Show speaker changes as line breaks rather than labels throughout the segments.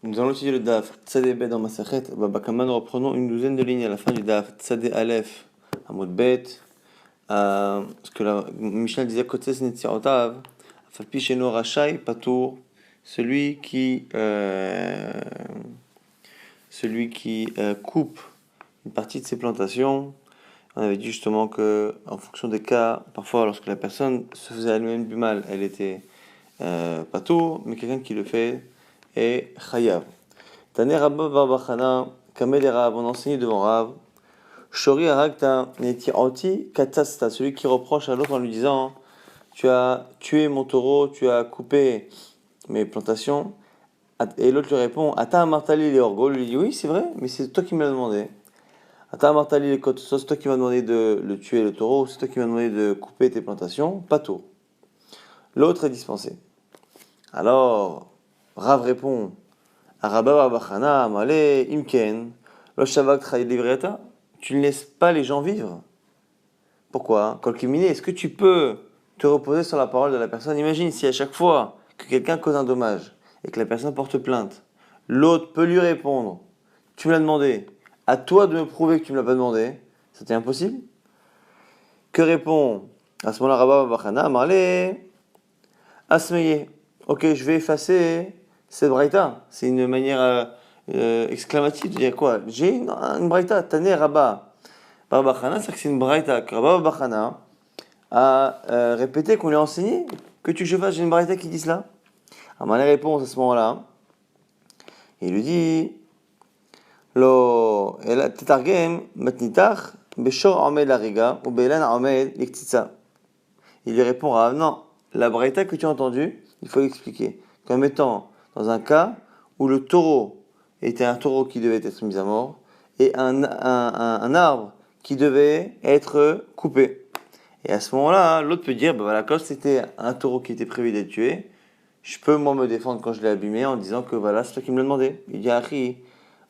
Nous allons étudier le Daf Tzadé Bet dans Masachet Baba Kama. Nous reprenons une douzaine de lignes à la fin du Daf Tzadé Aleph Amud Bet. Ce que la Mishnah disait côté Netzirotave, Falpi Sheno Rachai Patour, celui qui coupe une partie de ses plantations. On avait dit justement que, en fonction des cas, parfois lorsque la personne se faisait elle-même du mal, elle était patour, mais quelqu'un qui le fait est chayav. Taner Rabba Barbachana, Kamel et Rav, on enseignait devant Rav. Shori Aragta, Netiranti, Katasta, celui qui reproche à l'autre en lui disant: tu as tué mon taureau, tu as coupé mes plantations. Et l'autre lui répond: Ata Martali les orgos. Lui dit: oui, c'est vrai, mais c'est toi qui me l'as demandé. Ata Martali les côtes, c'est toi qui m'as demandé de le tuer le taureau, c'est toi qui m'as demandé de couper tes plantations, pas tout. L'autre est dispensé. Alors, Rav répond: Araba Barbachana, Amale, Imken, Lo Shavak Chayil Livreata. Tu ne laisses pas les gens vivre. Pourquoi? Kolkimine, est-ce que tu peux te reposer sur la parole de la personne? Imagine si à chaque fois que quelqu'un cause un dommage et que la personne porte plainte, l'autre peut lui répondre: tu me l'as demandé, à toi de me prouver que tu ne me l'as pas demandé. C'était impossible. Que répond à ce moment-là Rabba Bachana? Marle Asmeye. Ok, je vais effacer cette braïta. C'est une manière exclamative de dire quoi? J'ai une braïta. Tané Rabba Barbachana, c'est que c'est une braïta. Rabba Barbachana a répété qu'on lui a enseigné que tu que je fasse. J'ai une braïta qui dit cela. Alors, ma réponse à ce moment-là, il lui dit: Lo, el tetargem matnitach beshor amed lariga ou belan amed liktitsa. Il lui répond: ah non, la braïta que tu as entendue, il faut l'expliquer comme étant dans un cas où le taureau était un taureau qui devait être mis à mort et un arbre qui devait être coupé. Et à ce moment-là, l'autre peut dire: bah voilà, quand c'était un taureau qui était prévu d'être tué, je peux moi me défendre quand je l'ai abîmé en disant que voilà, c'est toi qui me l'as demandé. Il dit: Achi,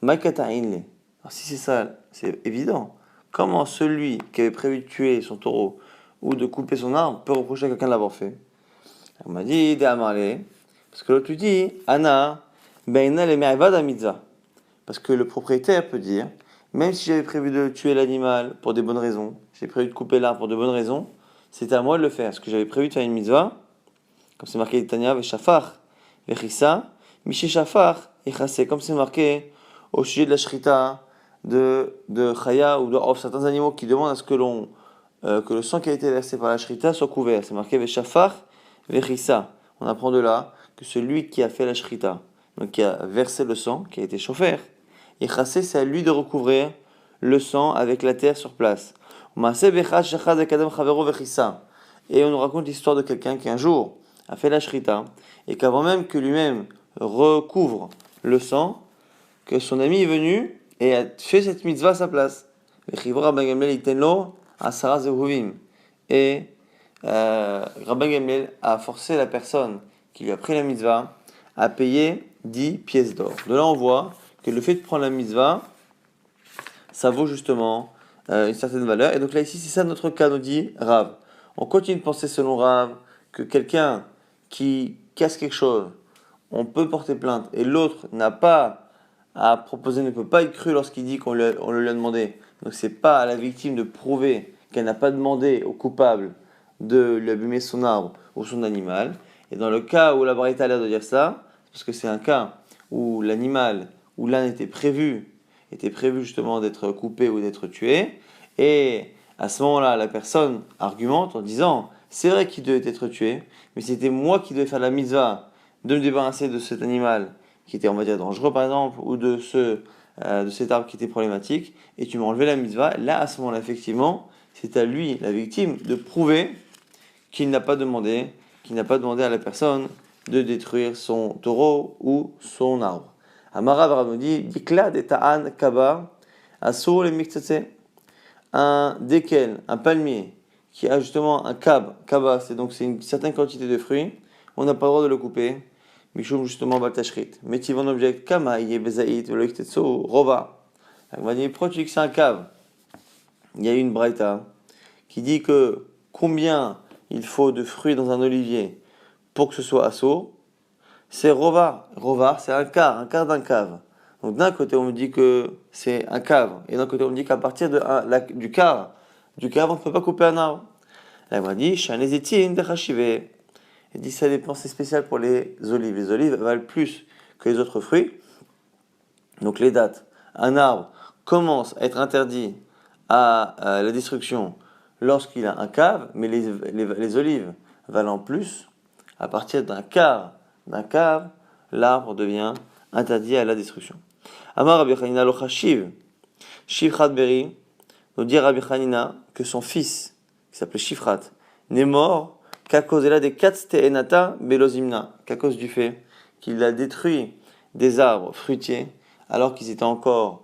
makata'inle. Alors si c'est ça, c'est évident. Comment celui qui avait prévu de tuer son taureau ou de couper son arbre peut reprocher à quelqu'un de l'avoir fait? On m'a dit: De'amarle. Parce que l'autre lui dit: Ana, beina le me'avad mitzvah. Parce que le propriétaire peut dire: même si j'avais prévu de tuer l'animal pour des bonnes raisons, j'ai prévu de couper l'arbre pour de bonnes raisons, c'était à moi de le faire. Parce que j'avais prévu de faire une mitzvah, comme c'est marqué Tanya, Veshafar, Vechissa, Miché Shafar, Echase, comme c'est marqué au sujet de la shrita, de Chaya ou de Off, certains animaux qui demandent à ce que le sang qui a été versé par la shrita soit couvert. C'est marqué Veshafar, Vechissa. On apprend de là que celui qui a fait la shrita, donc qui a versé le sang, qui a été chauffeur, Echase, c'est à lui de recouvrir le sang avec la terre sur place. Et on nous raconte l'histoire de quelqu'un qui un jour a fait la shrita et qu'avant même que lui-même recouvre le sang, que son ami est venu et a fait cette mitzvah à sa place. Et Rabban Gamliel a forcé la personne qui lui a pris la mitzvah à payer 10 pièces d'or. De là, on voit que le fait de prendre la mitzvah, ça vaut justement une certaine valeur. Et donc là, ici, c'est ça notre cas, nous dit Rav. On continue de penser selon Rav que quelqu'un qui casse quelque chose, on peut porter plainte, et l'autre n'a pas à proposer, ne peut pas être cru lorsqu'il dit qu'on le lui a demandé. Donc c'est pas à la victime de prouver qu'elle n'a pas demandé au coupable de lui abîmer son arbre ou son animal. Et dans le cas où la Braïta a l'air de dire ça, parce que c'est un cas où l'animal, où l'âne était prévu justement d'être coupé ou d'être tué, et à ce moment-là, la personne argumente en disant: c'est vrai qu'il devait être tué, mais c'était moi qui devais faire la mitzvah de me débarrasser de cet animal qui était, on va dire, dangereux par exemple, ou de cet arbre qui était problématique, et tu m'as enlevé la mitzvah. Là, à ce moment-là, effectivement, c'est à lui, la victime, de prouver qu'il n'a pas demandé à la personne de détruire son taureau ou son arbre. Amara Rav dit: Dikla de ta'an kaba asur le miktsetse. Un déquel, un palmier qui a justement un kaba, c'est une certaine quantité de fruits, on n'a pas le droit de le couper. Mishum justement baltashrit. Mais tu vas object kama yé bezaït velo iktetsu rova. On va dire: pourquoi tu dis que c'est un cave? Il y a une braïta qui dit que combien il faut de fruits dans un olivier pour que ce soit assourd. c'est rovar. Rovar, c'est un quart d'un cave. Donc d'un côté, on me dit que c'est un cave, et d'un côté, on me dit qu'à partir du quart, on ne peut pas couper un arbre. Là, il m'a dit, Shanezitin de Hashivé. Il dit, ça dépend, c'est spécial pour les olives. Les olives valent plus que les autres fruits. Donc les dates. Un arbre commence à être interdit à la destruction lorsqu'il a un cave, mais les olives valant plus, à partir d'un cave, l'arbre devient interdit à la destruction. Amar Rabbi Chanina lo chashiv, Shifrat Beri, nous dit Rabbi Chanina que son fils, qui s'appelait Shifrat, n'est mort qu'à cause de la des Katsteenata Belozimna, qu'à cause du fait qu'il a détruit des arbres fruitiers alors qu'ils étaient encore,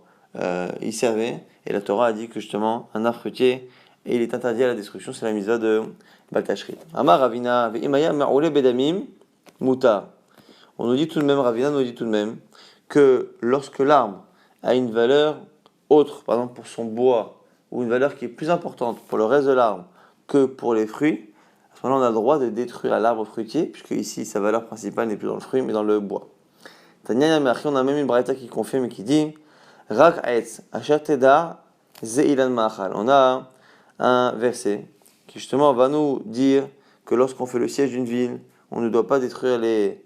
ils servaient, et la Torah a dit que justement un arbre fruitier, et il est interdit à la destruction, c'est la mitzvah de Baltashrit. Amar Ravina ve'imaya ma'ole bedamim mutar. On nous dit tout de même, Ravina nous dit tout de même, que lorsque l'arbre a une valeur autre, par exemple pour son bois, ou une valeur qui est plus importante pour le reste de l'arbre que pour les fruits, à ce moment-là on a le droit de détruire l'arbre fruitier, puisque ici sa valeur principale n'est plus dans le fruit mais dans le bois. Tanya Yamechi, on a même une braïta qui confirme et qui dit Rak Aetz, Asher Teda, Zeilan Ma'achal. On a un verset qui justement va nous dire que lorsqu'on fait le siège d'une ville, on ne doit pas détruire les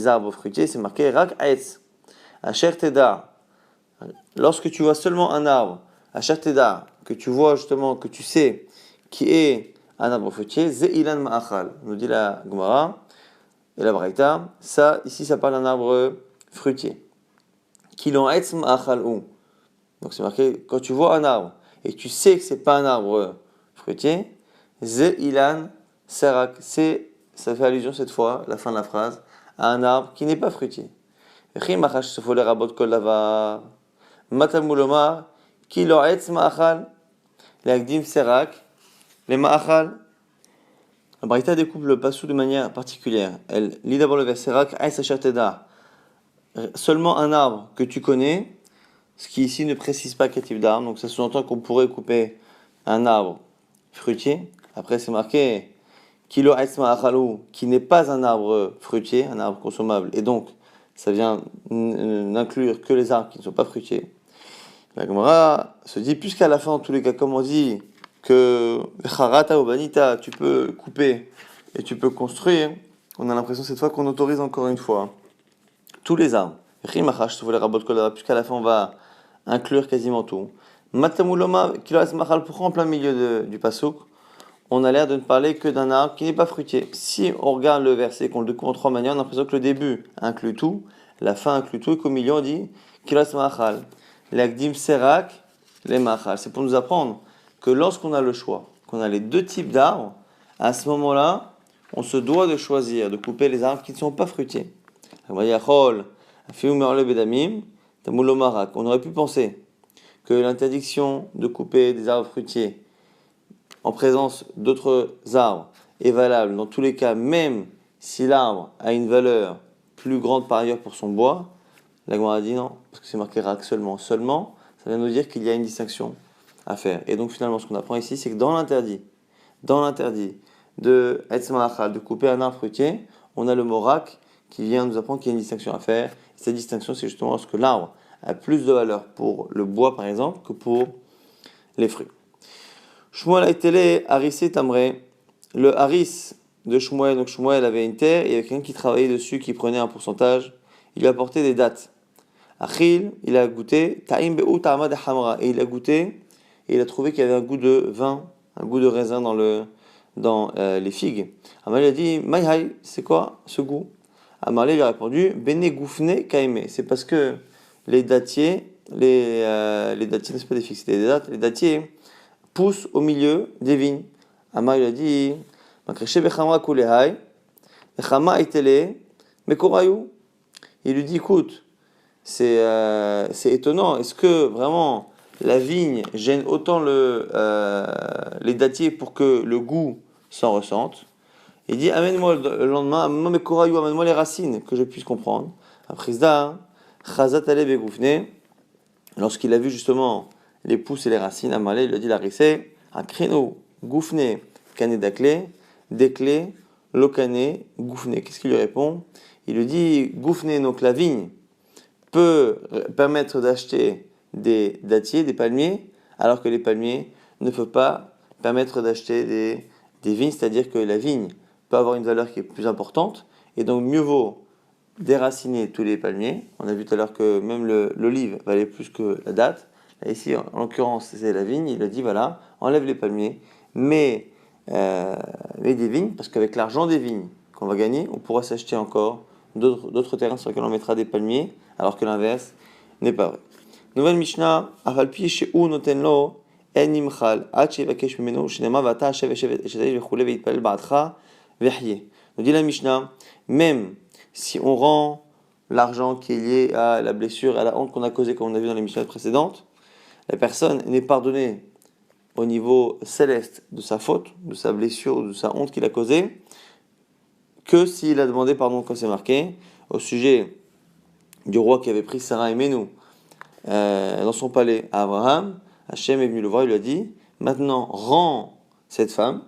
arbres fruitiers. C'est marqué Rak Aetz, Asher Teda. Lorsque tu vois seulement un arbre, Asher Teda, que tu vois justement, que tu sais qui est un arbre fruitier, Zeilan Ma'achal. Nous dit la Gemara. Et la Braïta, ça, ici, ça parle d'un arbre fruitier. Kilon etzm achalou. Donc c'est marqué, quand tu vois un arbre et tu sais que c'est pas un arbre fruitier, ze ilan serak. Ça fait allusion cette fois, la fin de la phrase, à un arbre qui n'est pas fruitier. Chim achash sofole rabot kol davar. Matamulomar, kilon etzm achal. L'agdim serak, les ma'achal. La Braïta découpe le passou de manière particulière. Elle lit d'abord le verset Rak Aïs Asher Teda. Seulement un arbre que tu connais, ce qui ici ne précise pas quel type d'arbre. Donc ça sous-entend qu'on pourrait couper un arbre fruitier. Après c'est marqué Kilo Aïsma Achalou, qui n'est pas un arbre fruitier, un arbre consommable. Et donc ça vient n'inclure que les arbres qui ne sont pas fruitiers. La Gemara se dit, puisqu'à la fin, en tous les cas, comme on dit, que Charata ou Banita, tu peux couper et tu peux construire, on a l'impression cette fois qu'on autorise encore une fois tous les arbres. Puisqu'à la fin on va inclure quasiment tout. Matamuloma, pourquoi en plein milieu du pasouk, on a l'air de ne parler que d'un arbre qui n'est pas fruitier. Si on regarde le verset, qu'on le découpe en trois manières, on a l'impression que le début inclut tout, la fin inclut tout, et qu'au milieu on dit Kilas Machal. L'agdim Serak, les Machal. C'est pour nous apprendre que lorsqu'on a le choix, qu'on a les deux types d'arbres, à ce moment-là, on se doit de choisir, de couper les arbres qui ne sont pas fruitiers. On aurait pu penser que l'interdiction de couper des arbres fruitiers en présence d'autres arbres est valable dans tous les cas, même si l'arbre a une valeur plus grande par ailleurs pour son bois. La Gemara a dit non, parce que c'est marqué rak seulement. Seulement, ça vient nous dire qu'il y a une distinction à faire. Et donc finalement, ce qu'on apprend ici, c'est que dans l'interdit de Etzma'achal, de couper un arbre fruitier, on a le mot rak qui vient nous apprendre qu'il y a une distinction à faire. Et cette distinction, c'est justement lorsque l'arbre a plus de valeur pour le bois, par exemple, que pour les fruits. Shmuel a été harissé tamré. Le haris de Shmuel, donc Shmuel avait une terre, et il y avait quelqu'un qui travaillait dessus, qui prenait un pourcentage. Il lui a apporté des dattes. Achil, il a goûté, ta'im be'u ta'ama de hamra, et il a goûté, et il a trouvé qu'il y avait un goût de vin, un goût de raisin dans les figues. Amal a dit, Maïhaï, c'est quoi ce goût? Amalé lui a répondu, Bene goufne kaime. C'est parce que les dattiers, les dattiers, n'est-ce pas des figues, c'était des dattes, les dattiers poussent au milieu des vignes. Amal lui a dit, Makreche bechamra kulehai, bechama itele, mekorayou. Il lui dit, écoute, c'est étonnant, est-ce que vraiment la vigne gêne autant les dattiers pour que le goût s'en ressente? Il dit, amène-moi le lendemain, amène-moi les racines, que je puisse comprendre. Après ça, Chazat ale begoufne, lorsqu'il a vu justement les pousses et les racines, Amalé, il lui a dit, la rissé, un créneau, goufne, cané d'aclé, des clés, lokane goufne. Qu'est-ce qu'il lui répond? Il lui dit goufne, donc la vigne peut permettre d'acheter des dattiers, des palmiers, alors que les palmiers ne peuvent pas permettre d'acheter des vignes, c'est-à-dire que la vigne peut avoir une valeur qui est plus importante, et donc mieux vaut déraciner tous les palmiers. On a vu tout à l'heure que même l'olive valait plus que la date. Et ici, en l'occurrence, c'est la vigne. Il a dit, voilà, enlève les palmiers, mais des vignes, parce qu'avec l'argent des vignes qu'on va gagner, on pourra s'acheter encore d'autres terrains sur lesquels on mettra des palmiers, alors que l'inverse n'est pas vrai. Nouvelle Mishnah, Afalpi she'u notenlo en nimchal, ad shevakesh mimeno, shenema vata hashev eshetayis vechule veitpalel ba'atcha vehye. Nous dit la Mishnah, même si on rend l'argent qui est lié à la blessure, à la honte qu'on a causée, comme on a vu dans les missions précédentes, la personne n'est pardonnée au niveau céleste de sa faute, de sa blessure, de sa honte qu'il a causée, que s'il a demandé pardon, comme c'est marqué, au sujet du roi qui avait pris Sarah et Menou dans son palais à Abraham. Hachem est venu le voir, il lui a dit, maintenant rends cette femme.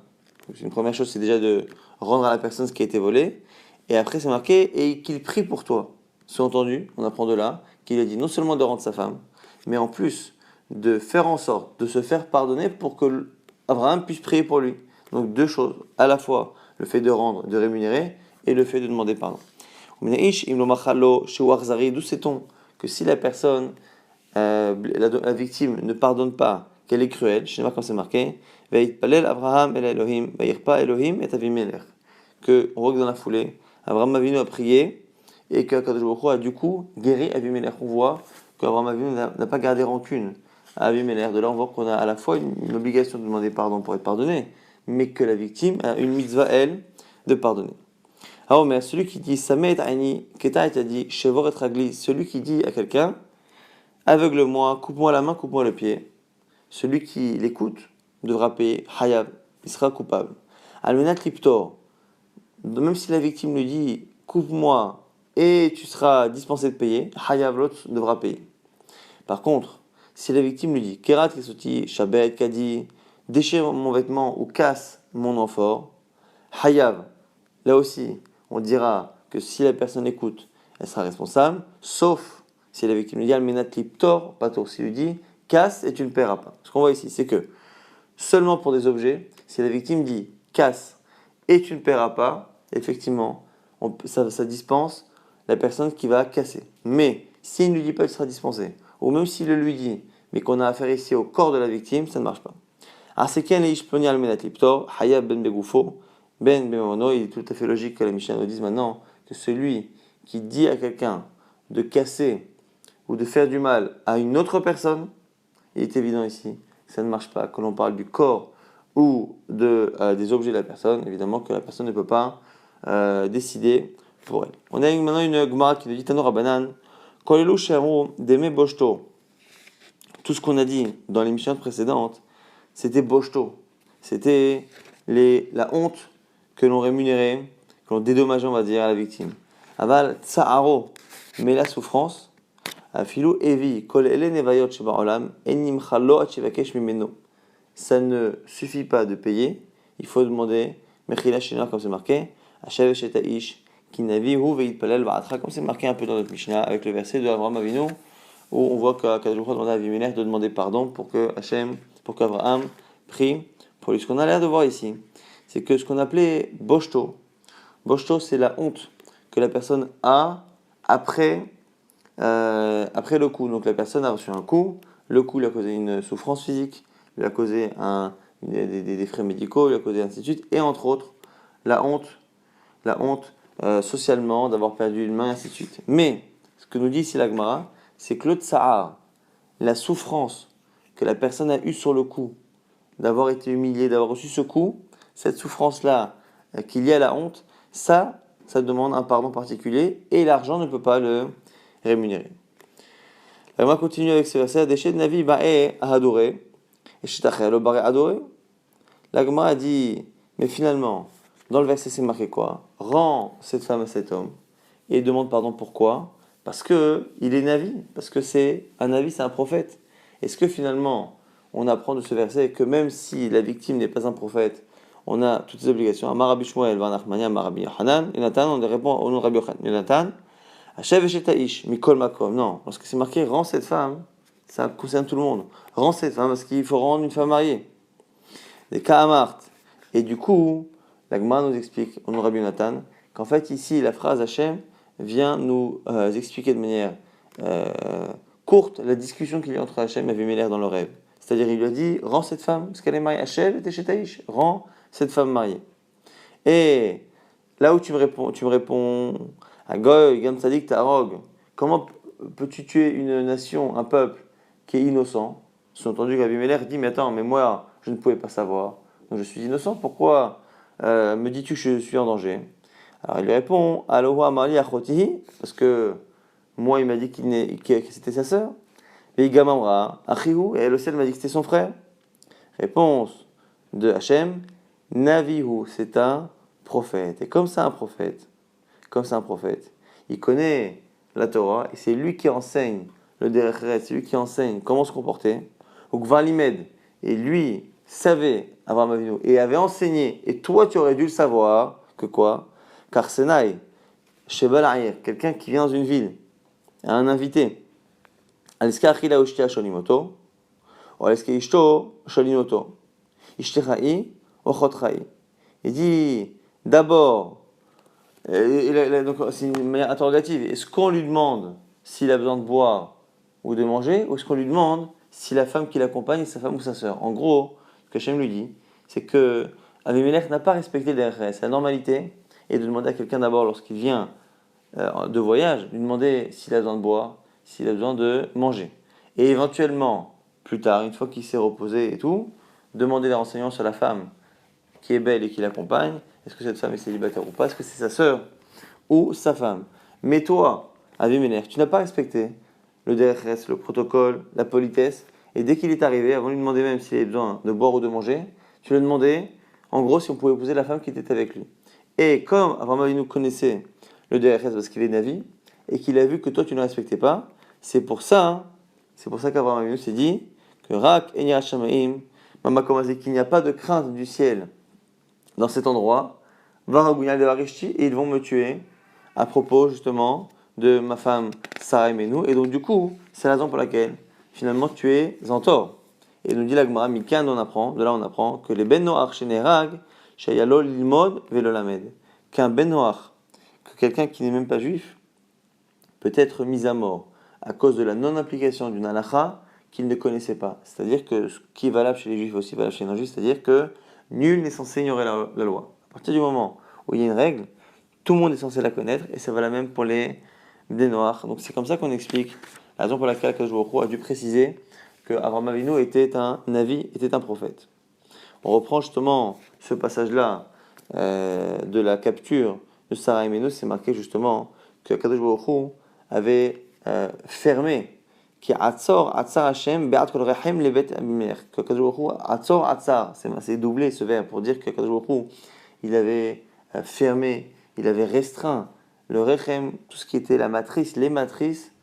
Donc, une première chose, c'est déjà de rendre à la personne ce qui a été volé. Et après, c'est marqué, et qu'il prie pour toi. Sous-entendu, on apprend de là, qu'il a dit non seulement de rendre sa femme, mais en plus de faire en sorte de se faire pardonner pour que Abraham puisse prier pour lui. Donc deux choses, à la fois le fait de rendre, de rémunérer, et le fait de demander pardon. D'où sait-on que si la personne, la victime, ne pardonne pas, qu'elle est cruelle, je ne sais pas quand c'est marqué, Abraham el Elohim, Elohim et Avimelech, que on voit que dans la foulée, Abraham Avinu a prié et que Kadosh Baruch Hu a du coup guéri Avimelech. On voit qu'Abraham Avinu n'a pas gardé rancune à Avimelech. De là, on voit qu'on a à la fois une obligation de demander pardon pour être pardonné, mais que la victime a une mitzvah, elle, de pardonner. Ah, mais celui qui dit Samet Aini, Keta a dit Shevor et Ragli, celui qui dit à quelqu'un aveugle-moi, coupe-moi la main, coupe-moi le pied, celui qui l'écoute devra payer Hayab, il sera coupable. Almenat Liptor, même si la victime lui dit coupe-moi et tu seras dispensé de payer, Hayab l'autre devra payer. Par contre, si la victime lui dit Kerat Kesoti, Shabet, Kadi, déchire mon vêtement ou casse mon amphore, Hayab, là aussi, on dira que si la personne écoute, elle sera responsable, sauf si la victime lui dit Almenat Liptor, pas tour, s'il lui dit casse et tu ne paieras pas. Ce qu'on voit ici, c'est que seulement pour des objets, si la victime dit casse et tu ne paieras pas, effectivement, ça dispense la personne qui va casser. Mais s'il ne lui dit pas, il sera dispensé. Ou même s'il le lui dit, mais qu'on a affaire ici au corps de la victime, ça ne marche pas. Arsekian et Ishploni Almenat Liptor, Hayab ben Begoufo, ben Bemono, il est tout à fait logique que la Mishnah nous dise maintenant que celui qui dit à quelqu'un de casser ou de faire du mal à une autre personne, il est évident ici que ça ne marche pas. Quand on parle du corps ou des objets de la personne, évidemment que la personne ne peut pas décider pour elle. On a maintenant une Gemara qui nous dit Tano Rabanan, Kolelu Shamu Deme Boshto. Tout ce qu'on a dit dans l'émission précédente, c'était Boshto. C'était la honte que l'on rémunérait, que l'on dédommageait, on va dire, à la victime. Aval Tsa'aro, mais la souffrance, Afilu Evi, Kol Ele Nevayot Sheba'olam, Enim Chalo Achivakesh Mimeno. Ça ne suffit pas de payer, il faut demander, Mechila Shena, comme c'est marqué, Hashev Shetaish, Kinavihu Veitpalel Ba'atra, comme c'est marqué un peu dans notre Mishnah, avec le verset de Abraham Avinu, où on voit qu'Akadosh Baruch Hu demande à Avimelech de demander pardon pour qu'Abraham prie pour lui. Ce qu'on a l'air de voir ici, c'est que ce qu'on appelait Boshto, c'est la honte que la personne a après le coup. Donc la personne a reçu un coup, le coup lui a causé une souffrance physique, lui a causé des frais médicaux, lui a causé ainsi de suite, et entre autres, la honte socialement d'avoir perdu une main, ainsi de suite. Mais ce que nous dit ici la Gemara, c'est que le tsa'ar, la souffrance que la personne a eue sur le coup, d'avoir été humiliée, d'avoir reçu ce coup, cette souffrance-là qu'il y a la honte, ça demande un pardon particulier et l'argent ne peut pas le rémunérer. On va continuer avec ce verset. Déchet de Navi ba'e adoré. Et shitaché le baré adoré. La Gemara a dit, mais finalement, dans le verset c'est marqué quoi? Rends cette femme à cet homme et demande pardon. Pourquoi? Parce que il est Navi, parce que c'est un Navi, c'est un prophète. Est-ce que finalement, on apprend de ce verset que même si la victime n'est pas un prophète, on a toutes ces obligations. Amar Rabbi Shmuel, Bar Nachmania, Amar Rabbi Yochanan, Yonatan, on répond au nom de Rabbi Yochanan. Yonatan, Hachev Esheta'ish, Mikol Makom. Non, lorsque c'est marqué rends cette femme, ça concerne tout le monde. Rends cette femme parce qu'il faut rendre une femme mariée. Des Kahamart. Et du coup, la Gemara nous explique, au nom de Rabbi Yonatan, qu'en fait ici la phrase Hachem vient nous expliquer de manière courte la discussion qu'il y a entre Hachem et Avimelech dans le rêve. C'est-à-dire il lui a dit rends cette femme parce qu'elle est mariée. Hachem et Esheta'ish, rends cette femme mariée. Et là où tu me réponds à Goy, Gam Tzadik, Tarog, comment peux-tu tuer une nation, un peuple qui est innocent? Sous-entendu qu'Abimelech dit mais attends, mais moi je ne pouvais pas savoir, donc je suis innocent, pourquoi me dis-tu que je suis en danger? Alors il lui répond Aloha Mali Achotihi, parce que moi il m'a dit que c'était sa sœur. Et Gamamra, Achihu, et elle aussi elle m'a dit que c'était son frère. Réponse de Hachem Navihu, c'est un prophète. Et comme c'est un prophète, il connaît la Torah et c'est lui qui enseigne le Derech Eretz, c'est lui qui enseigne comment se comporter. Ou Gvalimed, et lui savait Avraham Avinu et avait enseigné, et toi tu aurais dû le savoir, que quoi? Car Senai, Shebal Aïr, quelqu'un qui vient dans une ville, un invité, Aliska Achila Ushtia Sholimoto, ou Aliska Ishto Sholimoto, Ishtechai, Ochotchai. Il dit d'abord, donc c'est une manière interrogative, est-ce qu'on lui demande s'il a besoin de boire ou de manger, ou est-ce qu'on lui demande si la femme qui l'accompagne est sa femme ou sa sœur? En gros, ce que Hachem lui dit, c'est que Avimelech n'a pas respecté les règles. La normalité est de demander à quelqu'un d'abord, lorsqu'il vient de voyage, lui demander s'il a besoin de boire, s'il a besoin de manger. Et éventuellement, plus tard, une fois qu'il s'est reposé et tout, demander des renseignements sur la femme qui est belle et qui l'accompagne. Est-ce que cette femme est célibataire ou pas? Est-ce que c'est sa sœur ou sa femme? Mais toi, Avimelech, tu n'as pas respecté le DRS, le protocole, la politesse, et dès qu'il est arrivé, avant de lui demander même s'il avait besoin de boire ou de manger, tu lui as demandé, en gros, si on pouvait épouser la femme qui était avec lui. Et comme Avraham Avinu connaissait le DRS parce qu'il est Navi, et qu'il a vu que toi tu ne respectais pas, c'est pour ça qu'Avraham Avinu s'est dit que Rak Enya Shamaim, Mamakomazi, qu'il n'y a pas de crainte du ciel dans cet endroit, Varagunyal de Varishti, et ils vont me tuer à propos justement de ma femme Sarah et Menou. Et donc du coup, c'est la raison pour laquelle finalement tu es en tort. Et nous dit la Gemara, Mikan, de là on apprend que les Ben Noach chez Nerag, Shayalo Lilmod Velolamed, qu'un Ben Noach, que quelqu'un qui n'est même pas juif, peut être mis à mort à cause de la non-application d'une halakha qu'il ne connaissait pas. C'est-à-dire que ce qui est valable chez les juifs aussi valable chez les non-juifs, c'est-à-dire que nul n'est censé ignorer la loi. À partir du moment où il y a une règle, tout le monde est censé la connaître, et ça va la même pour les noirs. Donc c'est comme ça qu'on explique la raison pour laquelle Akadosh Baruch Hu a dû préciser que Avraham Avinu était un navi, était un prophète. On reprend justement ce passage-là de la capture de Sarah et Menou, c'est marqué justement que Akadosh Baruch Hu avait fermé qui Atzor Hashem be'at kol rechem lebet Abimelech. Que Akadosh Baruch Hu Atzor, c'est doublé ce verbe pour dire que Akadosh Baruch Hu il avait fermé, il avait restreint le rechem, tout ce qui était la matrice, les matrices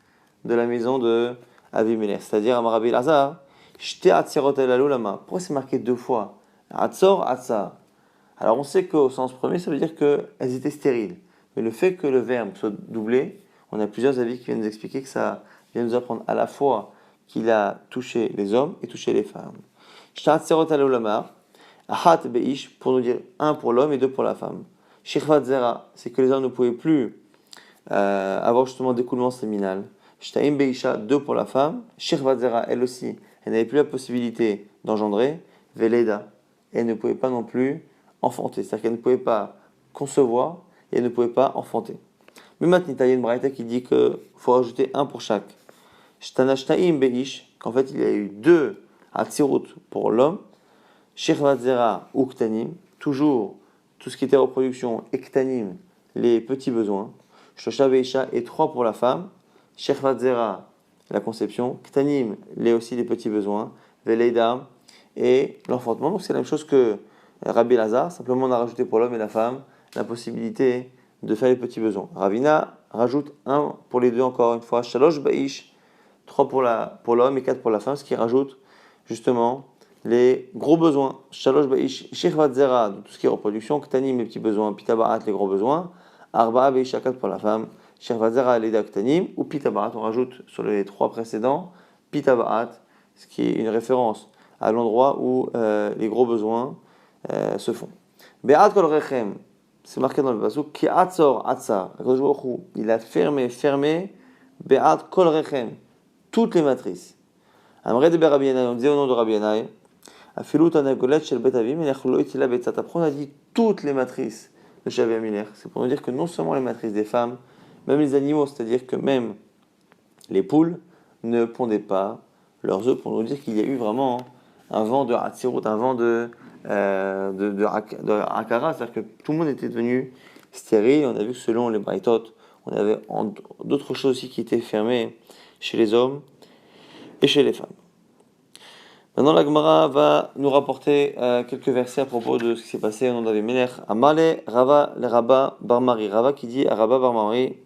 de la maison de Avimelech. C'est-à-dire Amar Rabbi Elazar, Shte Atzirot elalu lama. Pourquoi c'est marqué deux fois? Atzor. Alors on sait qu'au sens premier, ça veut dire qu'elles étaient stériles. Mais le fait que le verbe soit doublé, on a plusieurs avis qui viennent nous expliquer que ça vient nous apprendre à la fois qu'il a touché les hommes et touché les femmes. Shte Atzirot elalu lama, Ahat Beish, pour nous dire un pour l'homme et deux pour la femme. Shirvat Zera, c'est que les hommes ne pouvaient plus avoir justement d'écoulement séminal. Shtaim Beisha, deux pour la femme. Shirvat Zera, elle aussi, elle n'avait plus la possibilité d'engendrer. Veleda, elle ne pouvait pas non plus enfanter. C'est-à-dire qu'elle ne pouvait pas concevoir et elle ne pouvait pas enfanter. Mais maintenant, il y a une braïta qui dit qu'il faut rajouter un pour chaque. Shtana Shtaim Beish, qu'en fait il y a eu deux Atzirut pour l'homme. Shirvat Zera ou Ktanim, toujours tout ce qui était reproduction, et Ktanim, les petits besoins. Shosha Beisha et trois pour la femme. Shirvat Zera, la conception. Ktanim, aussi les petits besoins. Veleida et l'enfantement. Donc c'est la même chose que Rabbi Elazar, simplement on a rajouté pour l'homme et la femme la possibilité de faire les petits besoins. Ravina rajoute un pour les deux encore une fois. Shalosh Baish, trois pour l'homme et quatre pour la femme, ce qui rajoute justement les gros besoins. Shalosh ba'ish shechvat zera, tout ce qui est reproduction, ktanim, les petits besoins, pitabarat, les gros besoins, arba'a ba'ish akat pour la femme, shechvat zera, les ktanim, ou pitabarat, on rajoute sur les trois précédents, pitabarat, ce qui est une référence à l'endroit où les gros besoins se font. Be'at kol rechem, c'est marqué dans le pasuk, ki atzor atzar, il a fermé, be'at kol rechem, toutes les matrices. Amre de Rabbi Yannai, on disait au nom de Rabbi Yannai, Afilut anagolet shel bet avim, lo itila betzat. Après on a dit toutes les matrices de Shavi Amilech. C'est pour nous dire que non seulement les matrices des femmes, même les animaux, c'est-à-dire que même les poules ne pondaient pas leurs œufs, pour nous dire qu'il y a eu vraiment un vent de hatzirut, un vent de akara, c'est-à-dire que tout le monde était devenu stérile. On a vu que selon les Braithot, on avait d'autres choses aussi qui étaient fermées chez les hommes et chez les femmes. Maintenant, la Gemara va nous rapporter quelques versets à propos de ce qui s'est passé au nom d'Avimelech. Amale Rava le Rabba Barmari. Rava qui dit à Rabba Barmari,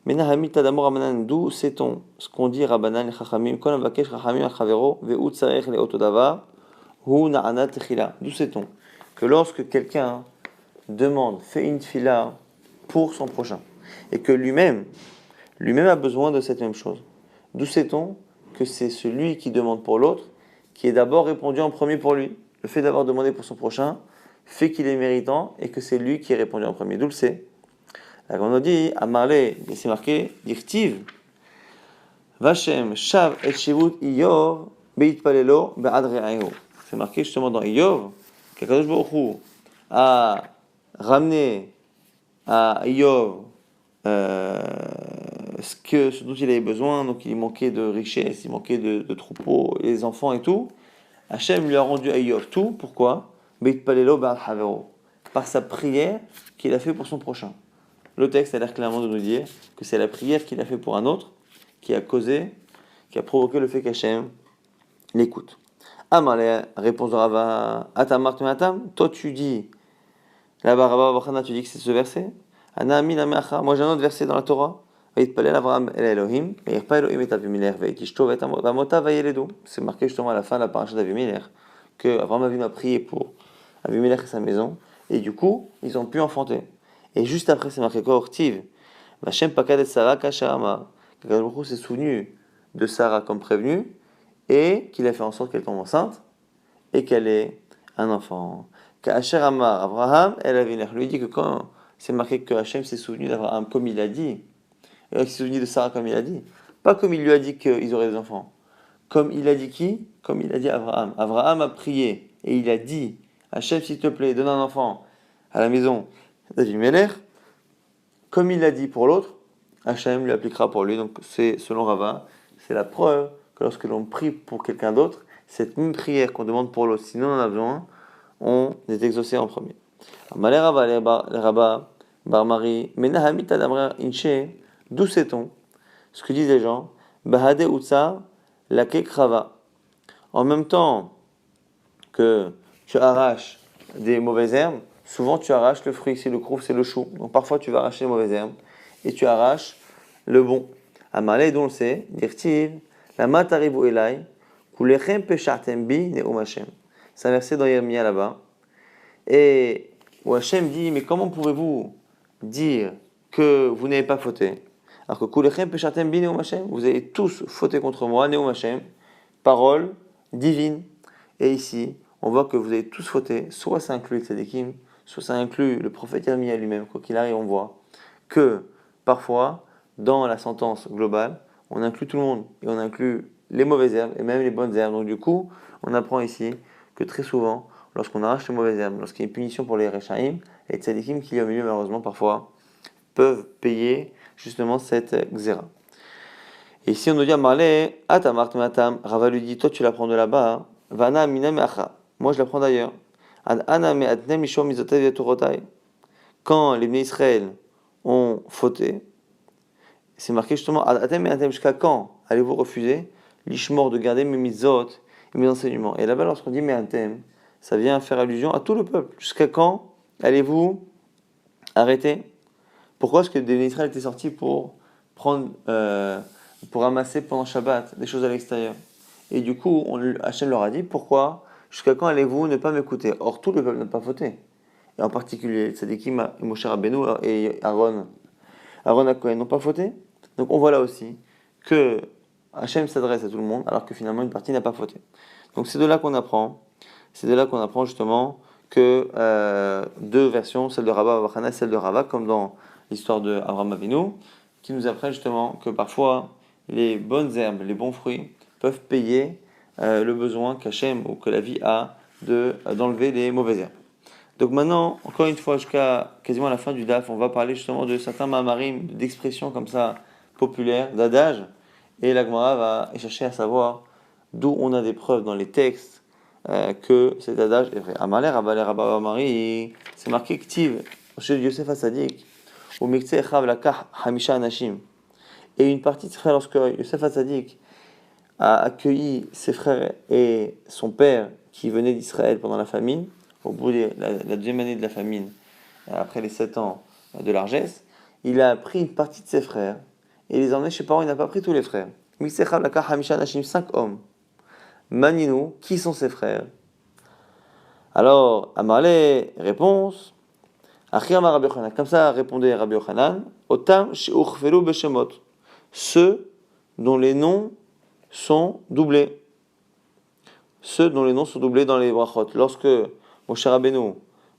Menahami Tadamor Amanan, d'où sait-on ce qu'on dit Rabbanan le Chachamim, Kol Avakesh Chachamim al Chavero, Ve'ut Tzarech le Otodava, Hu Na'ana Techila. D'où sait-on que lorsque quelqu'un demande, fait une fila pour son prochain, et que lui-même a besoin de cette même chose, d'où sait-on que c'est celui qui demande pour l'autre qui est d'abord répondu en premier pour lui. Le fait d'avoir demandé pour son prochain fait qu'il est méritant et que c'est lui qui est répondu en premier. D'où le sait. Là, on nous dit, à Marley, c'est marqué, Dirtiv, Vashem, Shav et Shivut Iyov, Beit Palelo, Be'ad Re'ahu. C'est marqué justement dans Iyov, qu'Akadosh Baruch Hu a ramené à Iyov ce dont il avait besoin, donc il manquait de richesse, il manquait de troupeaux, les enfants et tout. Hachem lui a rendu à Iyov tout, pourquoi? Par sa prière qu'il a fait pour son prochain. Le texte a l'air clairement de nous dire que c'est la prière qu'il a fait pour un autre qui a provoqué le fait qu'Hachem l'écoute. Amale, réponse de Rava, Atamart Matam, toi tu dis, là-bas Rava Bachana, tu dis que c'est ce verset. Moi j'ai un autre verset dans la Torah. C'est marqué justement à la fin de la paracha d'Avimelech que Abraham a prié pour Avimelech et sa maison, et du coup ils ont pu enfanter. Et juste après c'est marqué quoi? Ortiv, Vashem pakad et Sarah kasharama. Qu'Akadosh s'est souvenu de Sarah comme prévenu et qu'il a fait en sorte qu'elle tombe enceinte et qu'elle ait un enfant. Kasharama Abraham el Avimelech lui dit que quand c'est marqué que Hachem s'est souvenu d'Abraham comme il a dit, et il s'est souvenu de Sarah comme il a dit, pas comme il lui a dit qu'ils auraient des enfants. Comme il a dit qui? Comme il a dit Abraham. Abraham a prié et il a dit, Hachem s'il te plaît, donne un enfant à la maison d'Avimelech. Comme il l'a dit pour l'autre, Hachem lui appliquera pour lui. Donc c'est, selon Rava, c'est la preuve que lorsque l'on prie pour quelqu'un d'autre, cette même prière qu'on demande pour l'autre, sinon on en a besoin, on est exaucé en premier. Malé Rava, les Rabba, Barmari, Menahami Tadamra Inche, d'où sait-on ce que disent les gens? Bahade Utsa, la Kekrava. En même temps que tu arraches des mauvaises herbes, souvent tu arraches le fruit, c'est le krouf, c'est le chou. Donc parfois tu vas arracher les mauvaises herbes et tu arraches le bon. Amalé, dont on le sait, dirtiv, la matarivu elai, kulechem peshatem bi neum Hashem. C'est un verset dans Yermia là-bas. Et où Hashem dit, mais comment pouvez-vous dire que vous n'avez pas fauté? Alors que kulechem peshatem bi neum Hashem, vous avez tous fauté contre moi, neum Hashem, parole divine. Et ici, on voit que vous avez tous fauté, soit ça inclut le tzadikim, soit ça inclut le prophète Yermia lui-même. Quoi qu'il arrive, on voit que parfois, dans la sentence globale, on inclut tout le monde et on inclut les mauvaises herbes et même les bonnes herbes. Donc du coup, on apprend ici que très souvent, lorsqu'on arrache les mauvaises herbes, lorsqu'il y a une punition pour les rechaim, les tzadikim qui y a au milieu, malheureusement, parfois, peuvent payer justement cette xéra. Et ici, on nous dit à Marley, Atamart Matam, Rava lui dit, toi tu l'apprends de là-bas, hein. Vana Minam Acha, moi je l'apprends d'ailleurs. Quand les Bnei Israël ont fauté, c'est marqué justement, jusqu'à quand allez-vous refuser l'ishmor de garder mes mitzvot et mes enseignements? Et là-bas, lorsqu'on dit me'atem, ça vient faire allusion à tout le peuple. Jusqu'à quand allez-vous arrêter? Pourquoi est-ce que les Bnei Israël étaient sortis pour ramasser pendant Shabbat des choses à l'extérieur? Et du coup, Hachem leur a dit, pourquoi jusqu'à quand allez-vous ne pas m'écouter? Or, tout le peuple n'a pas fauté. Et en particulier, Tzadikim, Moshe Rabbeinu et Aaron à Cohen n'ont pas fauté. Donc on voit là aussi que Hachem s'adresse à tout le monde, alors que finalement une partie n'a pas fauté. Donc c'est de là qu'on apprend justement que deux versions, celle de Rabba Bachana et celle de Rava, comme dans l'histoire de Avraham Avinu, qui nous apprennent justement que parfois les bonnes herbes, les bons fruits peuvent payer le besoin qu'Hachem ou que la vie a d'enlever les mauvaises herbes. Donc maintenant, encore une fois, jusqu'à quasiment la fin du DAF, on va parler justement de certains ma'amarim, d'expressions comme ça populaires, d'adages, et la Gemara va chercher à savoir d'où on a des preuves dans les textes que cet adage est vrai. Amalé, Rabalé, Rabamari, c'est marqué Ktiv, au sujet de Yosef Hatzadik, ou Miktseh Echav Lakach Hamisha Anashim. Et une partie de ses frères, lorsque Yosef Hatzadik a accueilli ses frères et son père qui venaient d'Israël pendant la famine, au bout de la deuxième année de la famine, après les 7 ans de largesse, il a pris une partie de ses frères et les a emmenés chez Paro. Il n'a pas pris tous les frères. 5 hommes. Maninu, qui sont ses frères? Alors, Amarle, réponse. Comme ça répondait Rabbi Yochanan, Otam she'uchvelu beshemot, ceux dont les noms sont doublés. Ceux dont les noms sont doublés dans les brachot. Lorsque Moshe Rabbeinu,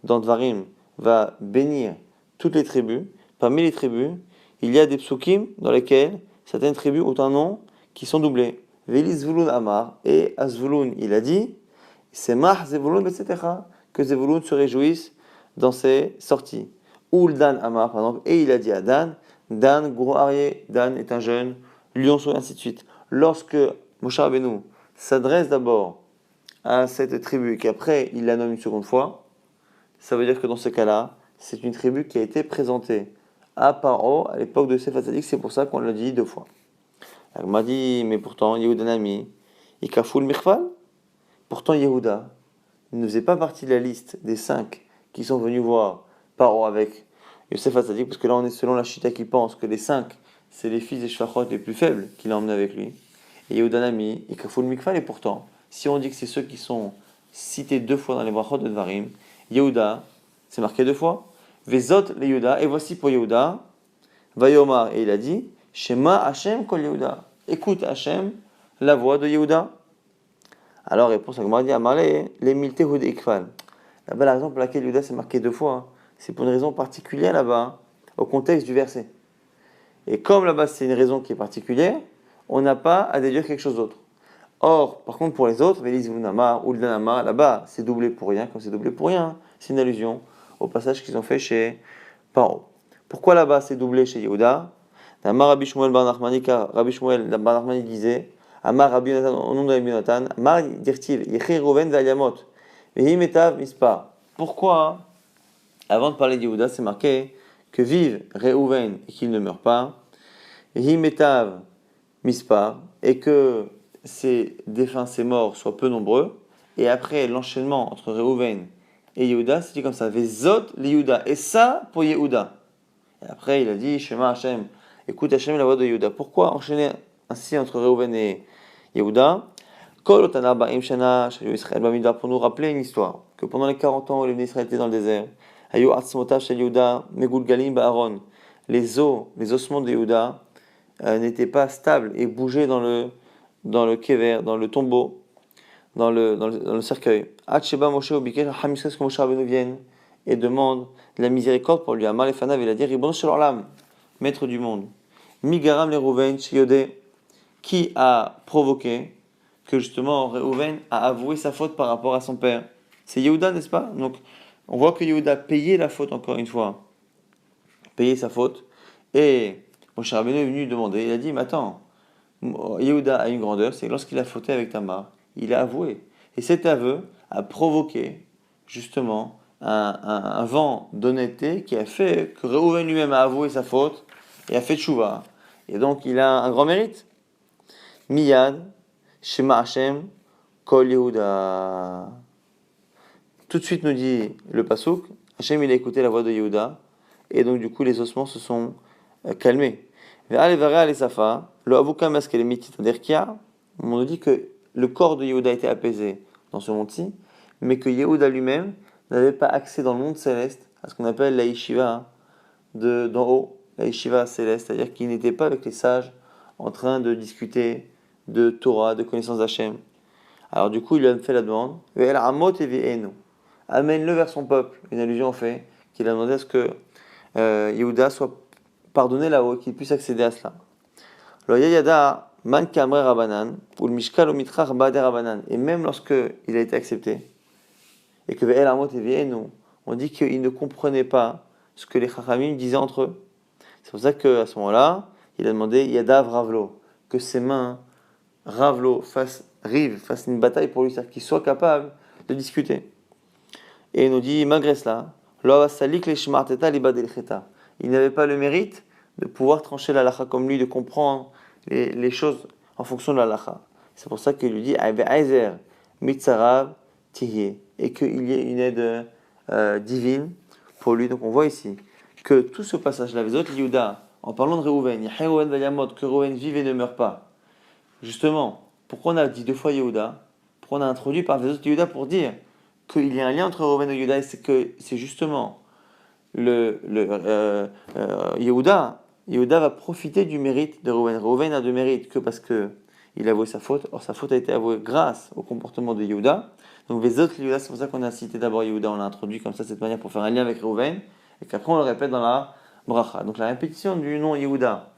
dans Dvarim, va bénir toutes les tribus, parmi les tribus, il y a des psukim dans lesquels certaines tribus ont un nom qui sont doublés. Veli Zvulun Amar, et à Zvulun, il a dit, Semach Zvulun etc., que Zvulun se réjouisse dans ses sorties. Ou Dan Amar, par exemple, et il a dit à Dan, Dan, gros arié, Dan est un jeune, lionceau, et ainsi de suite. Lorsque Moshe Rabbeinu s'adresse d'abord à cette tribu et qu'après il la nomme une seconde fois, ça veut dire que dans ce cas-là, c'est une tribu qui a été présentée à Paro à l'époque de Yosef Hatzadik, c'est pour ça qu'on l'a dit 2 fois. Elle m'a dit, mais pourtant, Yehuda Nami, il kafoul mirfal. Pourtant, Yehuda ne faisait pas partie de la liste des 5 qui sont venus voir Paro avec Yosef Hatzadik, parce que là on est selon la Chita qui pense que les 5, c'est les fils des Shfachot les plus faibles qu'il a emmenés avec lui. Et Yehuda Nami, il kafoul mirfal, et pourtant, si on dit que c'est ceux qui sont cités 2 fois dans les brachot de Dvarim, Yehuda, c'est marqué 2 fois. Vezot le Yehuda, et voici pour Yehuda, Vayomar, et il a dit, Shema Hashem kol Yehuda. Écoute Hashem, la voix de Yehuda. Alors, réponse à Gemara dit, Amarle, les milte hud ikfal. Là-bas, la raison pour laquelle Yehuda c'est marqué 2 fois, c'est pour une raison particulière là-bas, au contexte du verset. Et comme là-bas c'est une raison qui est particulière, on n'a pas à déduire quelque chose d'autre. Or, par contre, pour les autres, Velizvunamar ou Ldanamar, là-bas, c'est doublé pour rien, comme c'est doublé pour rien, c'est une allusion au passage qu'ils ont fait chez Paro. Pourquoi là-bas c'est doublé chez Yehuda? Amar Rabbi Shmuel bar Nachmani, car Rabbi Shmuel bar Nachmani disait, Amar Rabbi Yonatan, au nom de Rabbi Yonatan, Amar dirtiv, Yechi Rouven Valiamot, Vehi Metav Mispar. Pourquoi, avant de parler de Yehuda, c'est marqué que vive Reuven et qu'il ne meurt pas, Vehi Metav Mispar, et que ces défunts, ces morts soient peu nombreux, et après l'enchaînement entre Reuven et Yehuda, c'est dit comme ça, Vezot li Yehuda, et ça pour Yehuda. Et après il a dit, Shema Hashem, écoute Hashem la voix de Yehuda. Pourquoi enchaîner ainsi entre Reuven et Yehuda? Kol otana ba'im shana shayu Israël b'amidbar, pour nous rappeler une histoire, que pendant les 40 ans où les Israël étaient dans le désert, Hayu atzmotav shel Yehuda megulgalim ba'aron, les ossements de Yehuda n'étaient pas stables et bougeaient dans le kever, dans le tombeau, dans le cercueil. Hacheba Moshe Obikesh Hamiskas, que Moshe Rabbeinu vienne et demande de la miséricorde pour lui. Amar lefanav, il a dit, Ribon shel olam, maître du monde. Migaram le Reuven sheyodé, qui a provoqué que justement Reuven a avoué sa faute par rapport à son père. C'est Yehuda, n'est-ce pas? Donc on voit que Yehuda payait la faute encore une fois, payait sa faute, et Moshe Rabbeinu est venu demander, il a dit, mais attends, Yehuda a une grandeur, c'est que lorsqu'il a fauté avec Tamar, il a avoué. Et cet aveu a provoqué justement un vent d'honnêteté qui a fait que Reuven lui-même a avoué sa faute et a fait tchouva. Et donc il a un grand mérite. Miyad, Shema Hashem, Kol Yehuda. Tout de suite nous dit le pasouk, Hashem il a écouté la voix de Yehuda, et donc du coup les ossements se sont calmés. On nous dit que le corps de Yehuda a été apaisé dans ce monde-ci, mais que Yehuda lui-même n'avait pas accès dans le monde céleste à ce qu'on appelle la yeshiva d'en haut, la yeshiva céleste, c'est-à-dire qu'il n'était pas avec les sages en train de discuter de Torah, de connaissance d'Hachem. Alors du coup, il lui a fait la demande, amène-le vers son peuple. Une allusion en fait qu'il a demandé à ce que Yehuda soit pardonné là-haut, qu'il puisse accéder à cela. Et même lorsque il a été accepté, et que on dit qu'il ne comprenait pas ce que les Chachamim disaient entre eux. C'est pour ça qu'à ce moment-là, il a demandé Yadav Ravlo, que ses mains, Ravlo, fassent une bataille pour lui, c'est-à-dire qu'il soit capable de discuter. Et il nous dit, malgré cela, il n'avait pas le mérite de pouvoir trancher la lacha comme lui, de comprendre les choses en fonction de la lacha. C'est pour ça qu'il lui dit, et qu'il y ait une aide divine pour lui. Donc on voit ici que tout ce passage-là, les autres Yehuda, en parlant de Reuven, que Reuven vive et ne meurt pas. Justement, pourquoi on a dit 2 fois Yehuda? Pourquoi on a introduit par les autres Yehuda pour dire qu'il y a un lien entre Reuven et Yehuda, et c'est que c'est justement Yehuda va profiter du mérite de Reuven. Reuven n'a de mérite que parce que il a avoué sa faute. Or, sa faute a été avouée grâce au comportement de Yehuda. Donc, les autres Yehuda, c'est pour ça qu'on a cité d'abord Yehuda, on l'a introduit comme ça, de cette manière, pour faire un lien avec Reuven, et qu'après on le répète dans la bracha. Donc, la répétition du nom Yehuda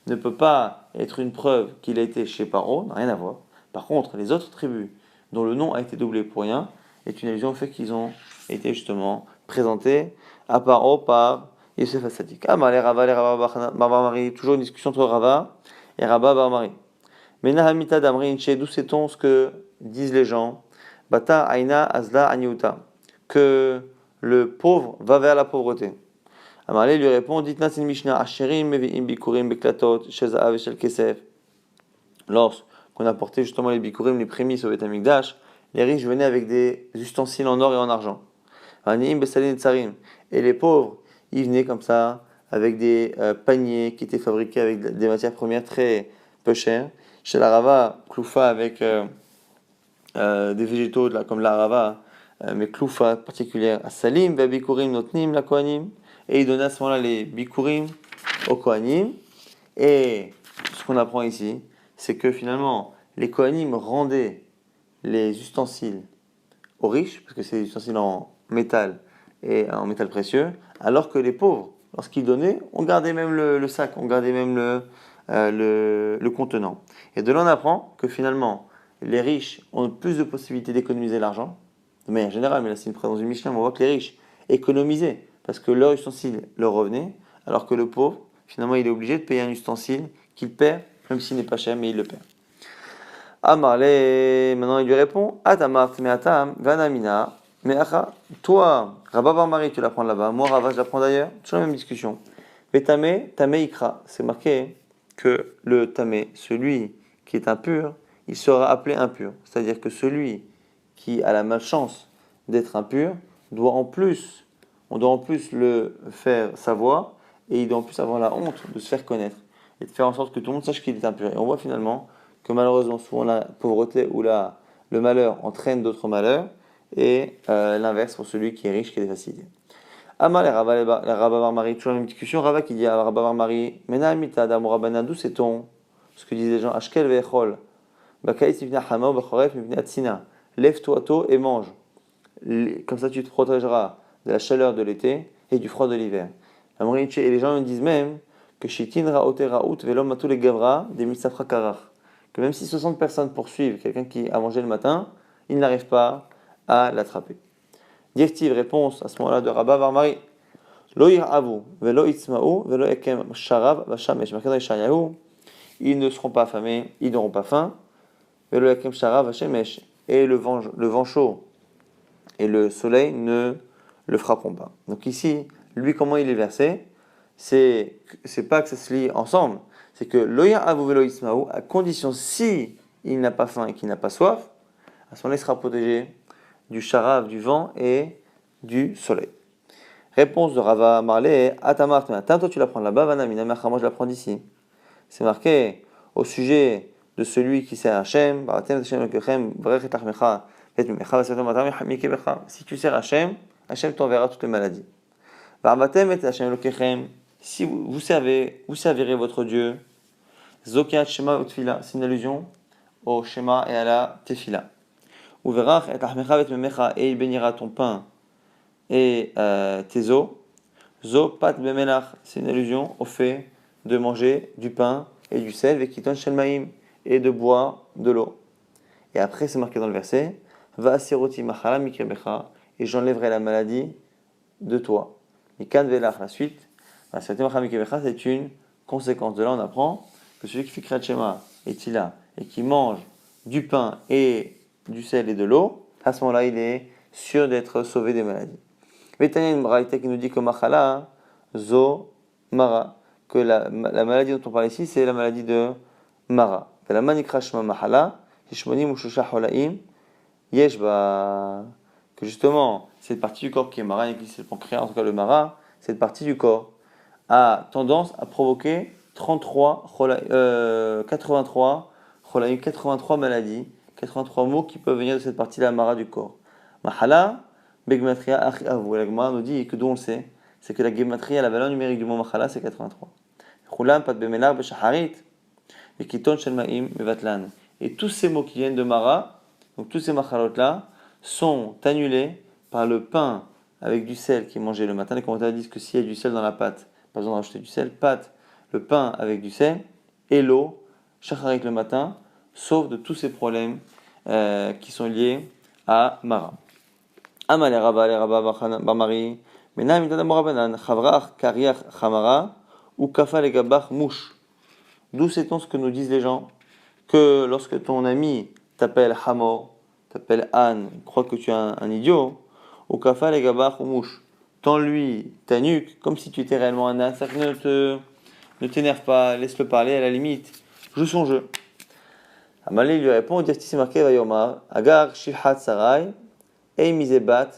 ne peut pas être une preuve qu'il a été chez Paro, n'a rien à voir. Par contre, les autres tribus, dont le nom a été doublé pour rien, est une allusion au fait qu'ils ont été justement présentés à Paro par Yosef Assadik. Ah, les Rava Barmari, toujours une discussion entre Rava et Rabba Barmari. Menahamita d'Amri Inche, d'où sait-on ce que disent les gens? Bata Aina Azla Aniuta, que le pauvre va vers la pauvreté. Amalé lui répond, dites-nous une Mishnah, Asherim mevi'im bikurim beklatot, shel za'av et shel kesef. Lorsqu'on apportait justement les bikurim, les prémices au Beth Amikdash, les riches venaient avec des ustensiles en or et en argent. Aniim besalin et tsarim. Et les pauvres, ils venaient comme ça, avec des paniers qui étaient fabriqués avec des matières premières très peu chères. Chez la Rava, Kloufa avec des végétaux comme la Rava, mais Kloufa particulière. Salim, Bikurim, Notnim, la Kohanim. Et il donnait à ce moment-là les Bikurim aux Kohanim. Et ce qu'on apprend ici, c'est que finalement, les Kohanim rendaient les ustensiles aux riches, parce que c'est des ustensiles en métal et en métal précieux, alors que les pauvres, lorsqu'ils donnaient, on gardait même le sac, on gardait même le contenant. Et de là, on apprend que finalement, les riches ont plus de possibilités d'économiser l'argent, de manière générale, mais là c'est une présence du Mishnah, on voit que les riches économisaient, parce que leur ustensile leur revenait, alors que le pauvre, finalement, il est obligé de payer un ustensile qu'il perd, même s'il n'est pas cher, mais il le perd. Amarle, maintenant il lui répond, Atamart, mais Atam, Vanamina, mais Acha, toi, Rabba Barmari, tu l'apprends là-bas, moi, Rava, je l'apprends d'ailleurs, toujours la même discussion. Mais Tamé Ikra, c'est marqué que le Tamé, celui qui est impur, il sera appelé impur. C'est-à-dire que celui qui a la malchance d'être impur, on doit en plus le faire savoir, et il doit en plus avoir la honte de se faire connaître, et de faire en sorte que tout le monde sache qu'il est impur. Et on voit finalement que malheureusement, souvent la pauvreté ou le malheur entraîne d'autres malheurs, et l'inverse pour celui qui est riche, qui a des facilités. Amal et Rabba Barmari, toujours la même discussion. Rabba qui dit à Rabba Barmari, Mena Amita d'Amor Rabbanan, d'où sait-on ce que disent les gens? Ashkel ve'echol, Bakaïs mivna hama ou bachoref mivna tsina. Lève-toi tôt et mange. Comme ça, tu te protégeras de la chaleur de l'été et du froid de l'hiver. Et les gens me disent même que Shitin Raote Raout Velom Matou le Gavra des Mitsafra Karach. Que même si 60 personnes poursuivent quelqu'un qui a mangé le matin, ils n'arrivent pas à l'attraper. Directive, réponse à ce moment-là de Rabba Barmari. Lo yir'avu velo itzma'u velo ekem sharav vashamesh. Marqué dans Yeshayahu, ils ne seront pas affamés, ils n'auront pas faim. Velo ekem sharav vashamesh. Et le vent chaud et le soleil ne le frapperont pas. Donc ici, lui, comment il est versé? C'est pas que ça se lie ensemble. C'est que lo yir'avu velo itzma'u, à condition si il n'a pas faim et qu'il n'a pas soif, à ce moment-là, il sera protégé du charav, du vent et du soleil. Réponse de Rava Marley, Atamart, toi tu l'apprends là-bas, Vanamina, moi je l'apprends d'ici. C'est marqué au sujet de celui qui sert Hachem, Si tu sers Hachem, Hachem t'enverra toutes les maladies. Si vous servirez votre Dieu, Zokiat Shema Utfila, c'est une allusion au Shema et à la Tefila. Uverach et Ahmecha vet Memecha, et il bénira ton pain et tes os. Zo Pat Bemelach, c'est une allusion au fait de manger du pain et du sel, Vekiton Shelmaim, et de boire de l'eau. Et après, c'est marqué dans le verset, Va asiroti machala mikrebecha, et j'enlèverai la maladie de toi. Mikan velach, la suite, Va asiroti machala mikrebecha, c'est une conséquence. De là, on apprend que celui qui fait Kriyat Shema et Tila, et qui mange du pain et du sel et de l'eau, à ce moment-là, il est sûr d'être sauvé des maladies. Mais il y a une braïta qui nous dit que machala, zo mara, que la maladie dont on parle ici, c'est la maladie de mara. La manikra shma mahala, shmonim ou shusha holaim, yeshba. Que justement, cette partie du corps qui est mara, et qui c'est le pancréas, en tout cas le mara, cette partie du corps a tendance à provoquer 83 maladies, 83 maux qui peuvent venir de cette partie-là, mara du corps. Mahala, begmatria achi avu. La Gemara nous dit que d'où on le sait, c'est que la gematria, la valeur numérique du mot machala, c'est 83. Chulam pat bemelar beshaharit, vekiton shelmaim mevatlan. Et tous ces mots qui viennent de mara, donc tous ces machalot-là, sont annulés par le pain avec du sel qui est mangé le matin. Les commentaires disent que s'il y a du sel dans la pâte, pas besoin de rajouter du sel, pâte, le pain avec du sel, et l'eau, shacharit le matin, sauf de tous ces problèmes qui sont liés à mara. Amale Rabba le Rabba Bamari, Menam Itadam Rabbanan, Chavrach, Kariach, Chamara, ou Kafa le Gabach, Mouche. D'où sait-on ce que nous disent les gens? Que lorsque ton ami t'appelle Hamor, t'appelle Anne, croit que tu es un idiot, ou Kafa le Gabach, Mouche. Tends lui ta nuque comme si tu étais réellement un âne. Ne t'énerve pas, laisse-le parler à la limite. Joue son jeu. Amalé lui répond, il dit c'est marqué Vayomar, Agar, Shilhat Sarai, Eimizebat,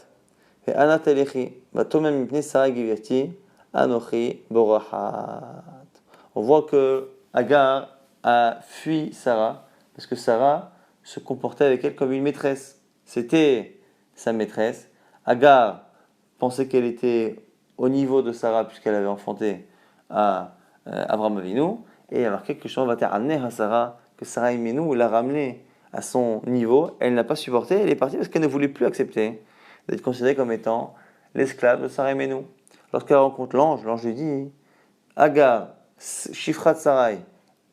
et Anatelechi, Batomem Mipne Sarai Giverti, Anochi Borahat. On voit que Agar a fui Sarah, parce que Sarah se comportait avec elle comme une maîtresse. C'était sa maîtresse. Agar pensait qu'elle était au niveau de Sarah, puisqu'elle avait enfanté à Abraham Avinu, et il y a marqué que va amener à Sarah, que Sarah Imenu l'a ramené à son niveau. Elle n'a pas supporté, elle est partie parce qu'elle ne voulait plus accepter d'être considérée comme étant l'esclave de Sarah Imenu. Lorsqu'elle rencontre l'ange lui dit Agar, Shifrat Sarai,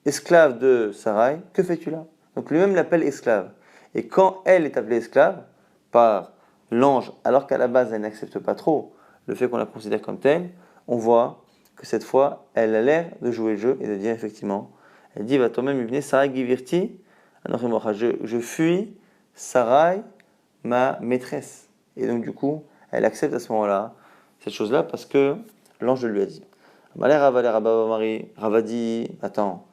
esclave de Sarai, que fais-tu là? Donc lui-même l'appelle esclave. Et quand elle est appelée esclave par l'ange, alors qu'à la base elle n'accepte pas trop le fait qu'on la considère comme telle, on voit que cette fois elle a l'air de jouer le jeu et de dire effectivement, elle dit va toi-même venir Sarai Givirti, je fuis Sarai, ma maîtresse. Et donc du coup, elle accepte à ce moment-là cette chose-là parce que l'ange lui a dit. Rava dit, attends.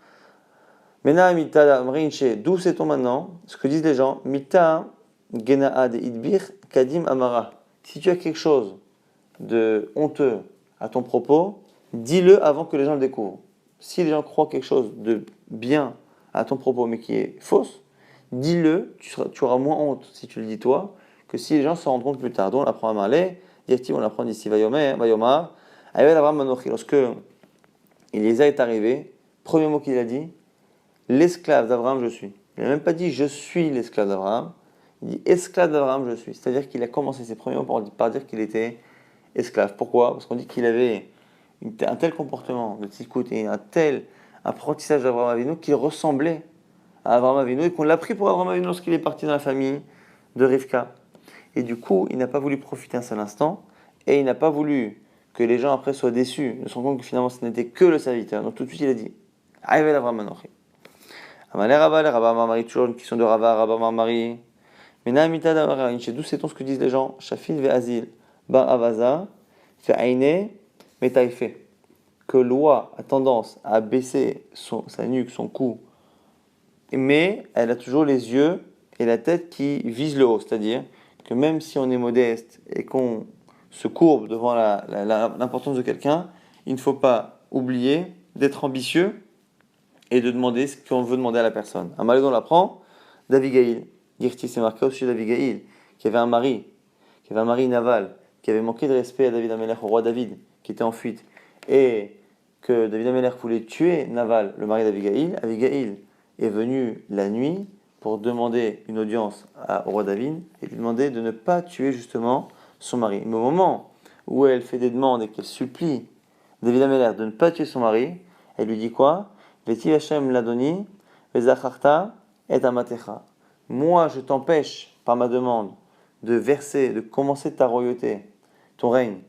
D'où sait-on maintenant ce que disent les gens? Mita genaad idbir kadim amara. Si tu as quelque chose de honteux à ton propos, dis-le avant que les gens le découvrent. Si les gens croient quelque chose de bien à ton propos mais qui est fausse, dis-le, tu auras moins honte si tu le dis toi que si les gens s'en rendent compte plus tard. Donc on apprend à Malé, on apprend d'ici Vayomar, lorsque Eliezer est arrivé, premier mot qu'il a dit, l'esclave d'Abraham je suis. Il n'a même pas dit je suis l'esclave d'Abraham, il dit esclave d'Abraham je suis. C'est-à-dire qu'il a commencé ses premiers mots par dire qu'il était esclave. Pourquoi? Parce qu'on dit qu'il avait un tel comportement de tzidkut et un tel apprentissage d'Abraham Avinu qu'il ressemblait à Abraham Avinu et qu'on l'a pris pour Abraham Avinu lorsqu'il est parti dans la famille de Rivka. Et du coup, il n'a pas voulu profiter un seul instant et il n'a pas voulu que les gens après soient déçus, ne se rendent compte que finalement ce n'était que le serviteur. Donc tout de suite il a dit Aïvel Abraham Anochi. Amalé Rabba, Rabba Marmari, toujours une question de Rabba Marmari. Mena Amita Damara, d'où sait-on ce que disent les gens? Shafin ve Azil, Bar Avaza, fait Aïne, Metaïfe. Que l'oie a tendance à baisser sa nuque, son cou, mais elle a toujours les yeux et la tête qui visent le haut. C'est-à-dire que même si on est modeste et qu'on se courbe devant l'importance de quelqu'un, il ne faut pas oublier d'être ambitieux et de demander ce qu'on veut demander à la personne. Amalé on l'apprend d'Abigail. Dirti, c'est marqué au sujet d'Abigail, qui avait un mari, Naval, qui avait manqué de respect à David Amelech, au roi David, qui était en fuite, et que David Amelech voulait tuer Naval, le mari d'Abigail. Abigail est venue la nuit pour demander une audience au roi David et lui demander de ne pas tuer justement son mari. Mais au moment où elle fait des demandes et qu'elle supplie David Amelech de ne pas tuer son mari, elle lui dit quoi? Veti Hashem ladoni, vezacharta et amatecha. Moi, je t'empêche par ma demande de commencer ta royauté, ton règne,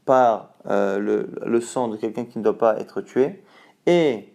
par le sang de quelqu'un qui ne doit pas être tué. Et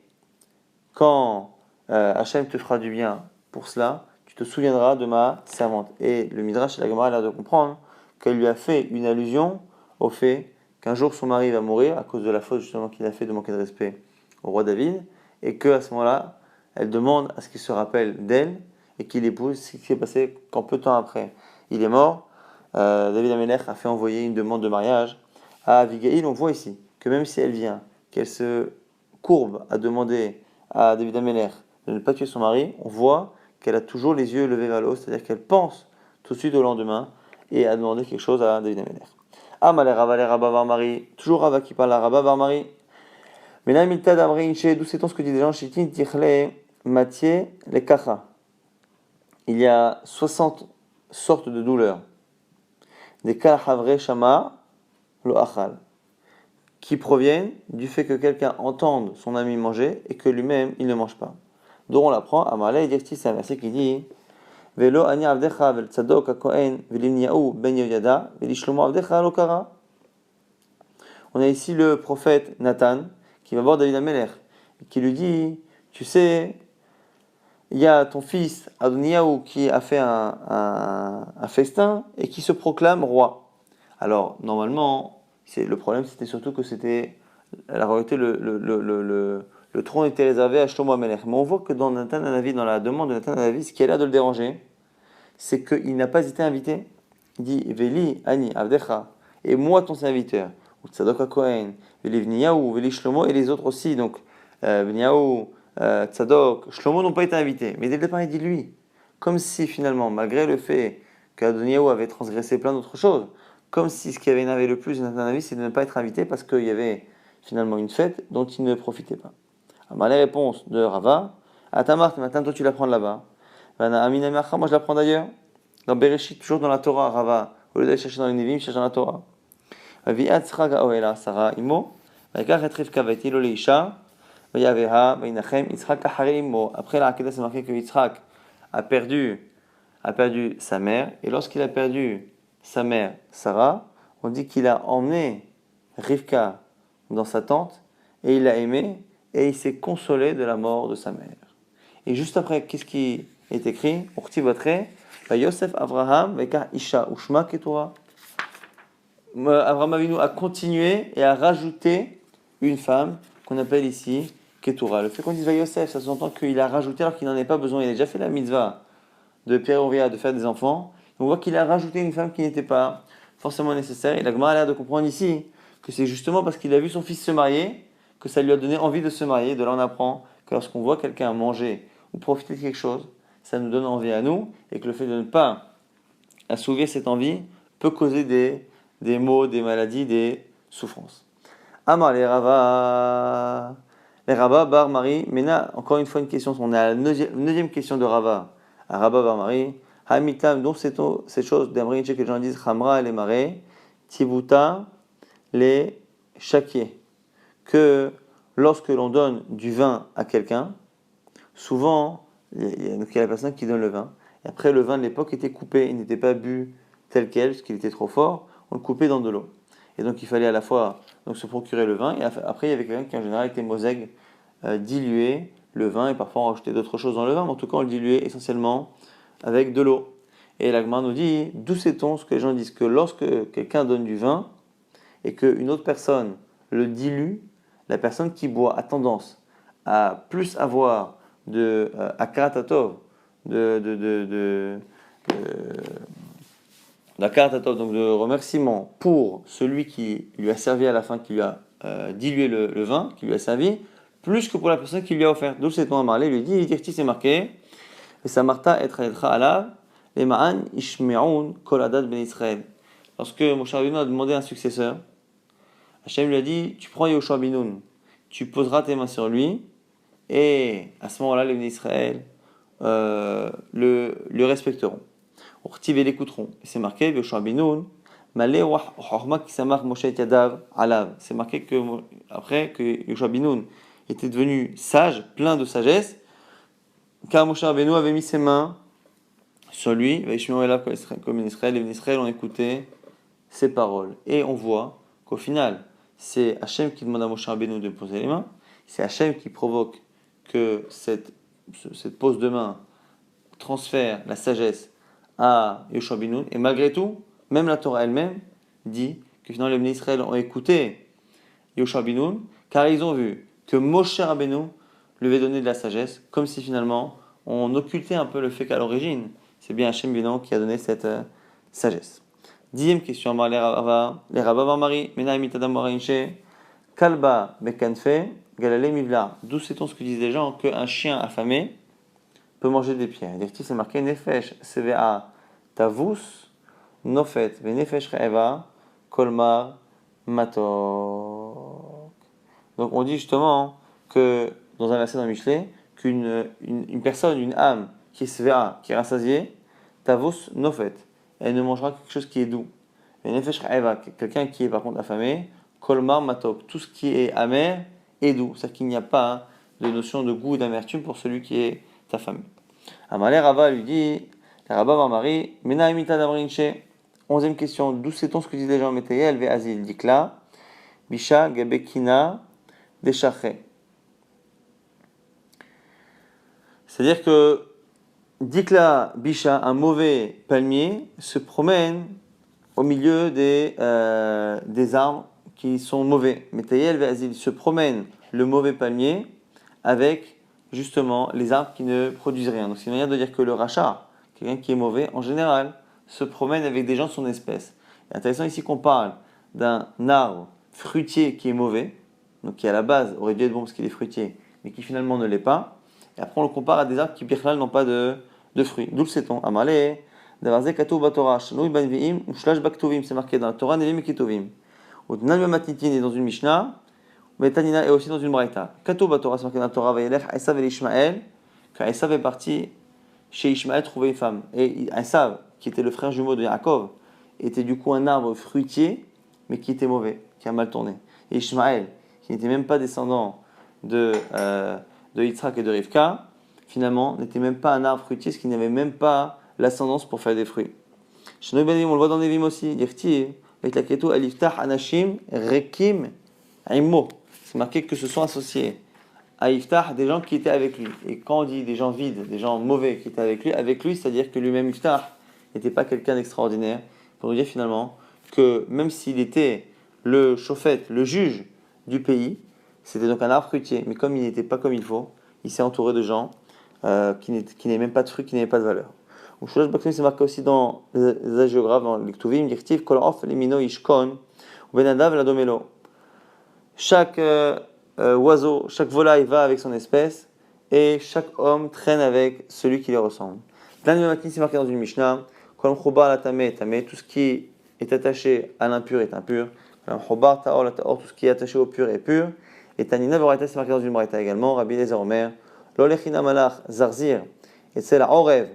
quand Hachem te fera du bien pour cela, tu te souviendras de ma servante. Et le Midrash et la Gemara a l'air de comprendre qu'elle lui a fait une allusion au fait qu'un jour son mari va mourir à cause de la faute justement qu'il a fait de manquer de respect au roi David, et qu'à ce moment-là, elle demande à ce qu'il se rappelle d'elle et qu'il épouse ce qui s'est passé qu'en peu de temps après il est mort. David Amelech a fait envoyer une demande de mariage à Abigail. On voit ici que même si elle vient, qu'elle se courbe à demander à David Amelech de ne pas tuer son mari, on voit qu'elle a toujours les yeux levés vers le haut, c'est-à-dire qu'elle pense tout de suite au lendemain et à demander quelque chose à David Amelech. Amalé Rava le Rabba Bar Mari, toujours Rava qui parle à Rabba Bar Mari. Mais là, Milta d'Amri Inche, d'où sait-on ce que dit des gens? Chitin Tichle Mathieu les Kacha. Il y a 60 sortes de douleurs. Des Kalhavre Shama Lo Achal, qui proviennent du fait que quelqu'un entende son ami manger et que lui-même il ne mange pas. Donc on l'apprend à Malay Dirti, c'est un verset qui dit Velo ani avdecha vel tzadok hakohen velimniaou ben yoyada velishlomo avdecha lo kara. On a ici le prophète Nathan qui va voir David Amelech et qui lui dit, tu sais, il y a ton fils Adoniaou qui a fait un festin et qui se proclame roi. Alors normalement, le problème c'était surtout que c'était la royauté, le trône était réservé à Shlomo Amelech. Mais on voit que dans Nathan Hanavi, dans la demande de Nathan Hanavi, ce qui a l'air de le déranger, c'est qu'il n'a pas été invité. Il dit Veli Ani Avdecha, et moi ton serviteur, ou Tzadok HaKohen, Veli Vniyahu, Veli Shlomo, et les autres aussi. Donc Vniyahu, Tzadok, Shlomo n'ont pas été invités. Mais dès le départ, il dit lui. Comme si finalement, malgré le fait qu'Adoniyahu avait transgressé plein d'autres choses, comme si ce qui avait énervé le plus Nathan Hanavi, c'est de ne pas être invité parce qu'il y avait finalement une fête dont il ne profitait pas. Alors les réponses de Rava, Atamart, maintenant toi tu l'apprends là-bas. Moi je l'apprends d'ailleurs. Dans Bereshit, toujours dans la Torah, Rava, au lieu d'aller chercher dans les Nevim, cherche dans la Torah. Sarah imo, après la Hakeda, c'est marqué que Yitzhak a perdu sa mère, et lorsqu'il a perdu sa mère Sarah, on dit qu'il a emmené Rivka dans sa tente, et il l'a aimée, et il s'est consolé de la mort de sa mère. Et juste après, qu'est-ce qui est écrit? Yosef Avraham veka Isha Ushma Ketura. Avraham Avinu a continué et a rajouté une femme qu'on appelle ici Ketura. Le fait qu'on dise Yosef, ça s'entend qu'il a rajouté alors qu'il n'en ait pas besoin. Il a déjà fait la mitzvah de Pierre Oria de faire des enfants. On voit qu'il a rajouté une femme qui n'était pas forcément nécessaire. Et la Gemara a l'air de comprendre ici que c'est justement parce qu'il a vu son fils se marier que ça lui a donné envie de se marier. De là, on apprend que lorsqu'on voit quelqu'un manger ou profiter de quelque chose, ça nous donne envie à nous, et que le fait de ne pas assouvir cette envie peut causer des maux, des maladies, des souffrances. Amar les Rava Bar Mari, Mena, encore une fois une question, on est à la neuvième question de Rava. À Rava Bar Mari, Hamitam, donc cette chose d'Amri, que les gens disent Hamra les marais, Tibuta les chakiers, que lorsque l'on donne du vin à quelqu'un, souvent, il y a la personne qui donne le vin. Et après, le vin de l'époque était coupé. Il n'était pas bu tel quel, parce qu'il était trop fort. On le coupait dans de l'eau. Et donc, il fallait à la fois se procurer le vin. Et après, il y avait quelqu'un qui, en général, était mosègue, diluer le vin. Et parfois, on rajoutait d'autres choses dans le vin. Mais en tout cas, on le diluait essentiellement avec de l'eau. Et la Gemara nous dit, d'où sait-on ce que les gens disent? Que lorsque quelqu'un donne du vin et qu'une autre personne le dilue, la personne qui boit a tendance à plus avoir de Akaratatov, d'Akaratatov, donc de remerciement pour celui qui lui a servi à la fin, qui lui a dilué le vin, qui lui a servi, plus que pour la personne qui lui a offert. D'où c'est ton amarlé, lui dit, c'est marqué, et sa marta etra alav, Les ma'an ishme'un kol adat ben Israël. Lorsque Moshe Rabbeinu a demandé un successeur, Hachem lui a dit, tu prends Yoshua ben Nun, tu poseras tes mains sur lui, et à ce moment-là, les bénis Israël le respecteront. Urtiv et l'écouteront. C'est marqué, Yoshua ben Nun, Malé wa Chorma qui s'amarre Moshe et Yadav alav. C'est marqué que après que Yoshua ben Nun était devenu sage, plein de sagesse, car Moshe Rabbeinu avait mis ses mains sur lui, comme Israël, les Israël ont écouté ses paroles. Et on voit qu'au final, c'est Hachem qui demande à Moshe Rabbeinu de poser les mains, c'est Hachem qui provoque que cette pose de main transfère la sagesse à Yoshua ben Nun, et malgré tout, même la Torah elle-même dit que finalement les Israël ont écouté Yoshua ben Nun, car ils ont vu que Moshe Rabbeinu lui avait donné de la sagesse, comme si finalement on occultait un peu le fait qu'à l'origine, c'est bien Hachem Bénon qui a donné cette sagesse. 10e question, les Rabba Mari, Mena Mitadam Morainche, Kalba Bekanfe, Galale Mivla. D'où sait-on ce que disent les gens qu'un chien affamé peut manger des pierres? Dirti, c'est marqué Nefesh, CVA, Tavus, Nofet, Venefesh Re'eva, Kolmar, Matok. Donc on dit justement que dans un verset dans Michelet, qu'une une personne, une âme qui est sévère, qui est rassasiée, Tavos Nofet, elle ne mangera que quelque chose qui est doux. Et Nefesh Ra'eva, quelqu'un qui est par contre affamé, Kolmar Matok, tout ce qui est amer est doux. C'est-à-dire qu'il n'y a pas de notion de goût ou d'amertume pour celui qui est affamé. Amalé Rava lui dit, la Rabba Marmari, Mena Imita Damrinche. 11e question, d'où sait-on ce que disent les gens Métaïel, Ve Azil, Dikla, Bisha, Gabekina, Deshache. C'est-à-dire que Dikla Bisha, un mauvais palmier, se promène au milieu des arbres qui sont mauvais. Métaïel Ve'azil se promène le mauvais palmier avec justement les arbres qui ne produisent rien. Donc c'est une manière de dire que le rachat, quelqu'un qui est mauvais, en général, se promène avec des gens de son espèce. C'est intéressant ici qu'on parle d'un arbre fruitier qui est mauvais, donc qui à la base aurait dû être bon parce qu'il est fruitier, mais qui finalement ne l'est pas. Et après on le compare à des arbres qui birchal n'ont pas de fruits. D'où le sait-on? Amalé, Davarze Katou Batorah, Shanouy Ben Viim, ou Shlash Baktovim, c'est marqué dans la Torah, Nevim et Ketovim. Ou Tnan Matnitin est dans une Mishnah, Metanina est aussi dans une Braïta. Katou Batorah, c'est marqué dans la Torah, Vayelech, Esav et Ishmaël, quand Esav est parti chez Ishmaël trouver une femme. Et Esav, qui était le frère jumeau de Yaakov, était du coup un arbre fruitier, mais qui était mauvais, qui a mal tourné. Et Ishmaël, qui n'était même pas descendant de Yitzhak et de Rivka, finalement, n'était même pas un arbre fruitier, parce qu'il n'avait même pas l'ascendance pour faire des fruits. On le voit dans Nevim aussi, avec la keto, Aliftah, Anashim, Rekim, Aimo. C'est marqué que se sont associés à Iftah des gens qui étaient avec lui. Et quand on dit des gens vides, des gens mauvais qui étaient avec lui, c'est-à-dire que lui-même Iftah n'était pas quelqu'un d'extraordinaire, pour nous dire finalement que même s'il était le chauffette, le juge du pays, c'était donc un arbre fruitier, mais comme il n'était pas comme il faut, il s'est entouré de gens qui n'avaient même pas de fruits, qui n'avaient pas de valeur. C'est marqué aussi dans les hagiographes, dans les Ktuvim, Yirtiv, Kol Of, Limino, Ishkon, Benadav, Ladomelo. Chaque oiseau, chaque volaille va avec son espèce, et chaque homme traîne avec celui qui lui ressemble. Dans le matin, c'est marqué dans une Mishnah, Kol Chobar la Tamé, Tamé, tout ce qui est attaché à l'impur est impur. Kol Chobar Taor la Taor, tout ce qui est attaché au pur est pur. Et Tanina Voraita, c'est marqué dans une Braïta également, Rabbi Eliezer Omer, Lolechina Malach, Zarzir, et c'est la Orev,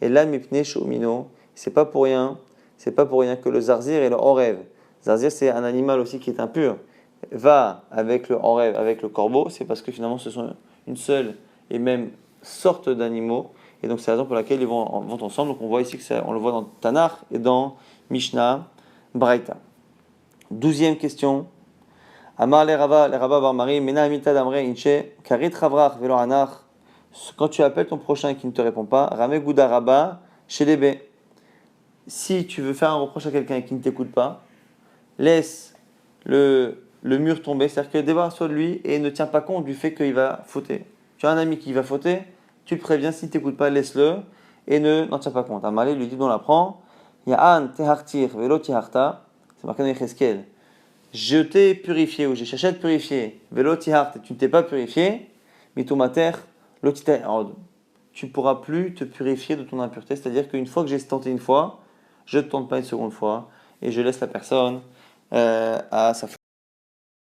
et là Mipne Shumino, c'est pas pour rien que le Zarzir et le Orev. Zarzir, c'est un animal aussi qui est impur. Va avec le Orev, avec le corbeau, c'est parce que finalement ce sont une seule et même sorte d'animaux, et donc c'est la raison pour laquelle ils vont ensemble. Donc on voit ici on le voit dans Tanakh et dans Mishnah, Braïta. 12e question. Amar le Rabba bar Mari, Mena Amita Damre Inche, Karit Chavrach Velo Anach. Quand tu appelles ton prochain qui ne te répond pas, Rame Gouda Rabba, Shelebe. Si tu veux faire un reproche à quelqu'un qui ne t'écoute pas, laisse le mur tomber, c'est-à-dire que débarrasse-toi de lui et ne tiens pas compte du fait qu'il va fauter. Tu as un ami qui va fauter, tu le préviens, s'il ne t'écoute pas, laisse-le et n'en tiens pas compte. Amalé lui dit, on l'apprend, Ya'an tehartir velo tiharta, c'est marqué dans Yecheskel. Je t'ai purifié ou j'ai cherché à te purifier, velo tihart, tu ne t'es pas purifié, mitumater, lotita. tu ne pourras plus te purifier de ton impureté. C'est-à-dire qu'une fois que j'ai tenté une fois, je ne tente pas une seconde fois et je laisse la personne à sa